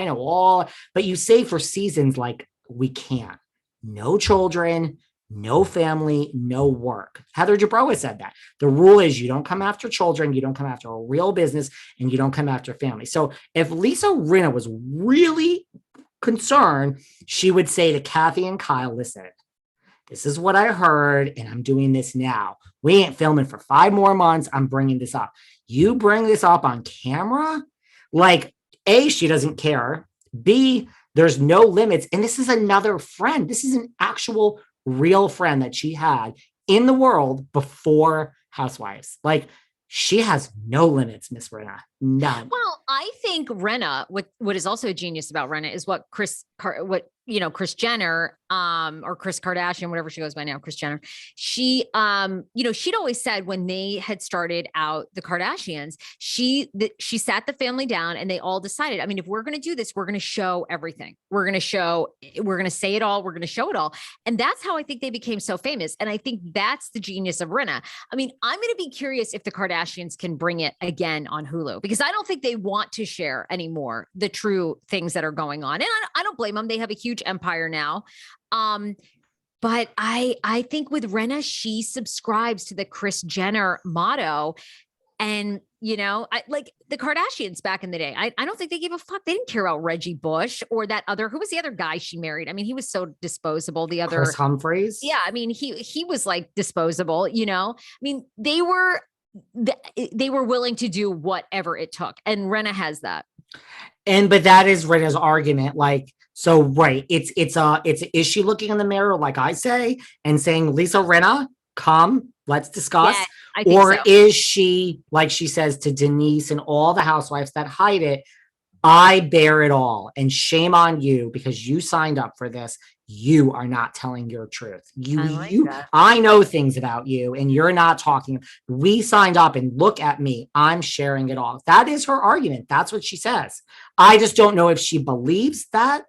know all, but you say for seasons, like, we can't. No children, no family, no work. Heather Dubrow has said that. The rule is you don't come after children, you don't come after a real business, and you don't come after family. So if Lisa Rinna was really concerned, she would say to Kathy and Kyle, listen, this is what I heard, and I'm doing this now. We ain't filming for 5 more months. I'm bringing this up. You bring this up on camera? Like, A, she doesn't care. B, there's no limits. And this is another friend. This is an actual real friend that she had in the world before Housewives. Like, she has no limits, Miss Rinna. None. Well, I think Rinna, what is also a genius about Rinna is what Kris Jenner, or Kris Kardashian, whatever she goes by now, Kris Jenner, she, she'd always said when they had started out the Kardashians, she sat the family down and they all decided, I mean, if we're going to do this, we're going to show everything. We're going to say it all. We're going to show it all. And that's how I think they became so famous. And I think that's the genius of Rinna. I mean, I'm going to be curious if the Kardashians can bring it again on Hulu, because I don't think they want to share anymore the true things that are going on. And I don't blame them. They have a huge empire now. But I think with Rinna, she subscribes to the Kris Jenner motto. And, I like the Kardashians back in the day. I don't think they gave a fuck. They didn't care about Reggie Bush or that other, who was the other guy she married? I mean, he was so disposable. The other Chris Humphries. Yeah. I mean, he was like disposable, I mean, they were willing to do whatever it took. And Rinna has that. But that is Rinna's argument. Like, so, right. Is she looking in the mirror, like I say, and saying, Lisa Rinna, come, let's discuss? Yeah, I think or so. Is she, like she says to Denise and all the housewives that hide it, I bear it all, and shame on you because you signed up for this. You are not telling your truth. I know things about you and you're not talking. We signed up, and look at me. I'm sharing it all. That is her argument. That's what she says. I just don't know if she believes that,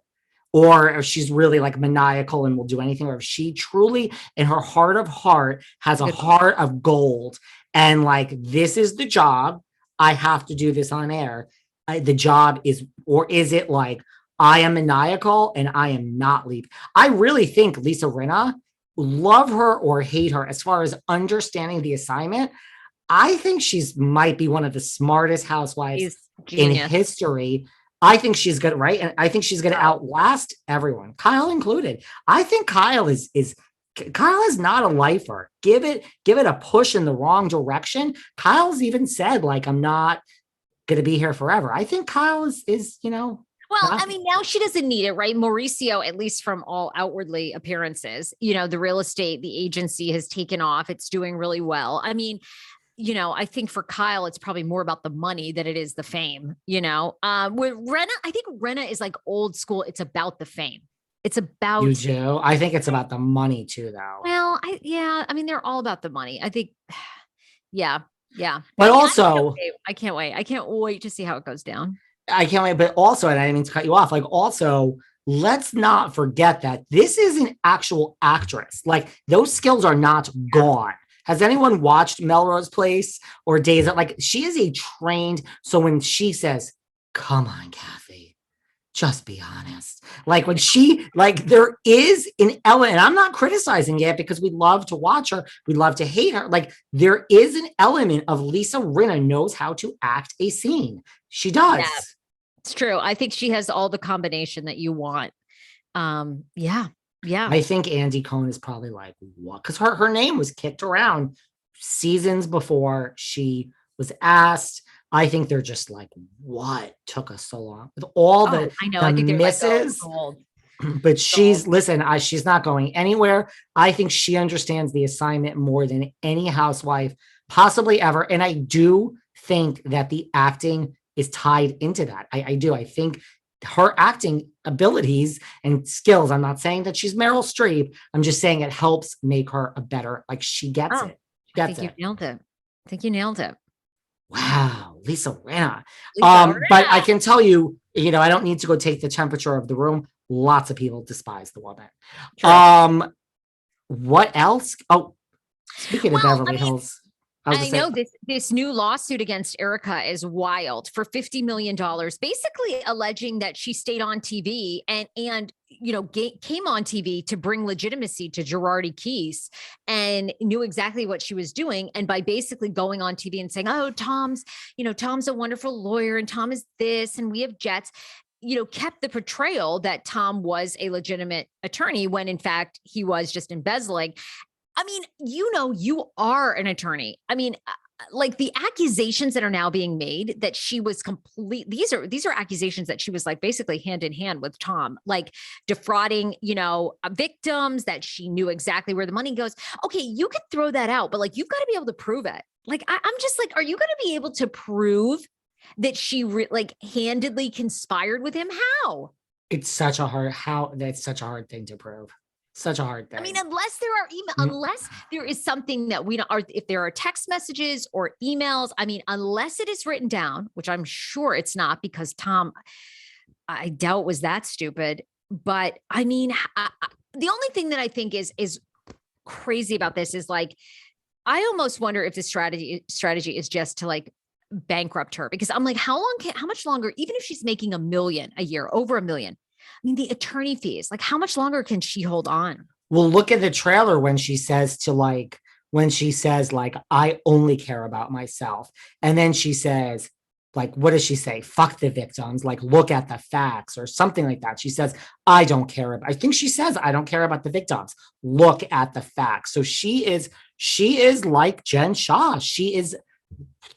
or if she's really like maniacal and will do anything, or if she truly in her heart of heart has a heart of gold and like, this is the job. I have to do this on air. The job is, or is it like, I am maniacal and I am not leaving? I really think Lisa Rinna, love her or hate her, as far as understanding the assignment, I think she's might be one of the smartest housewives in history. I think she's good, right? And I think she's going to outlast everyone, Kyle included. I think Kyle is not a lifer. Give it a push in the wrong direction. Kyle's even said, like, I'm not going to be here forever. I think Kyle is well, I mean, now she doesn't need it, right? Mauricio, at least from all outwardly appearances, the real estate, the agency has taken off. It's doing really well. I mean, I think for Kyle, it's probably more about the money than it is the fame, with Rinna, I think Rinna is like old school. It's about the fame. It's about. You do? I think it's about the money too, though. Well, I mean, they're all about the money. I think, yeah. But also, I can't wait. I can't wait to see how it goes down. I can't wait. But also, and I didn't mean to cut you off, like, also, let's not forget that this is an actual actress. Like, those skills are not gone. Has anyone watched Melrose Place or Days of, like, she is a trained, so when she says, come on, Kathy, just be honest. Like, when she, like, there is an element, and I'm not criticizing it because we love to watch her. We love to hate her. Like, there is an element of Lisa Rinna knows how to act a scene. She does. Yeah, it's true. I think she has all the combination that you want. Yeah. I think Andy Cohen is probably like, what? Because her name was kicked around seasons before she was asked. I think they're just like, what took us so long with all the misses? Like, but she's not going anywhere. I think she understands the assignment more than any housewife possibly ever. And I do think that the acting is tied into that. I do. I think her acting abilities and skills, I'm not saying that she's Meryl Streep. I'm just saying it helps make her a better, like, she gets it. I think you nailed it. I think you nailed it. Wow. Lisa Rinna. But I can tell you, I don't need to go take the temperature of the room. Lots of people despise the woman. True. What else? Oh, speaking of Beverly Hills. I know this new lawsuit against Erika is wild for $50 million, basically alleging that she stayed on TV and came on TV to bring legitimacy to Girardi Keese and knew exactly what she was doing. And by basically going on TV and saying, oh, Tom's a wonderful lawyer and Tom is this and we have jets, kept the portrayal that Tom was a legitimate attorney when in fact he was just embezzling. I mean, you are an attorney. I mean, like the accusations that are now being made that she was these are accusations that she was like basically hand in hand with Tom, like defrauding, victims, that she knew exactly where the money goes. Okay, you can throw that out, but like, you've got to be able to prove it. Like, I'm just like, are you going to be able to prove that she handedly conspired with him? How? That's such a hard thing to prove. Such a hard thing. I mean, unless there is something that we don't, or if there are text messages or emails, I mean, unless it is written down, which I'm sure it's not because Tom, I doubt was that stupid. But I mean, the only thing that I think is crazy about this is like, I almost wonder if the strategy is just to like bankrupt her, because I'm like, how much longer, even if she's making $1 million a year, over $1 million, I mean, the attorney fees, like how much longer can she hold on? Well, look at the trailer when she says I only care about myself. And then she says, like, what does she say? Fuck the victims. Like, look at the facts or something like that. She says, I think she says, I don't care about the victims. Look at the facts. So she is like Jen Shah. She is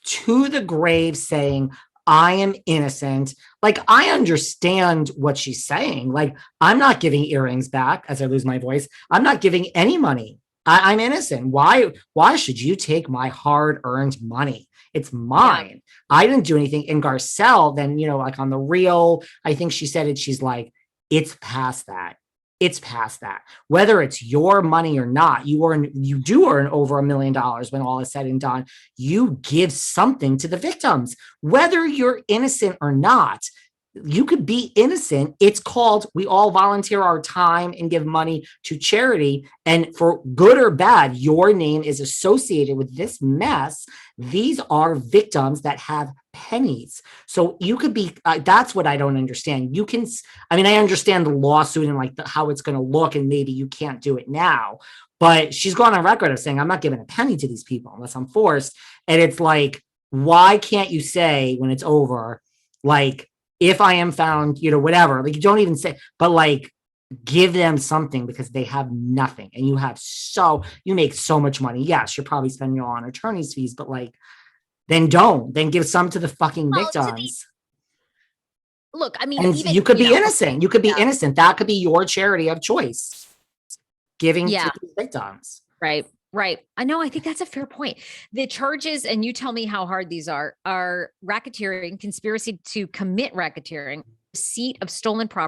to the grave saying, I am innocent. Like, I understand what she's saying. Like, I'm not giving earrings back as I lose my voice. I'm not giving any money. I'm innocent. Why should you take my hard-earned money? It's mine. Yeah. I didn't do anything. And Garcelle, then, like on the Real, I think she said it. She's like, it's past that. It's past that. Whether it's your money or not, you do earn over $1 million when all is said and done. You give something to the victims, whether you're innocent or not. You could be innocent. It's called, we all volunteer our time and give money to charity. And for good or bad, your name is associated with this mess. These are victims that have pennies. So you could be, that's what I don't understand. I understand the lawsuit and like how it's going to look, and maybe you can't do it now, but she's gone on record of saying, I'm not giving a penny to these people unless I'm forced. And it's like, why can't you say when it's over, like, if I am found, whatever, like you don't even say, but like give them something because they have nothing and you make so much money. Yes, you're probably spending it all on attorney's fees, but like, then give some to the fucking victims. Look, I mean, and you could be innocent. You could be innocent. That could be your charity of choice. Giving to the victims. Right. I know. I think that's a fair point. The charges, and you tell me how hard these are racketeering, conspiracy to commit racketeering, receipt of stolen property,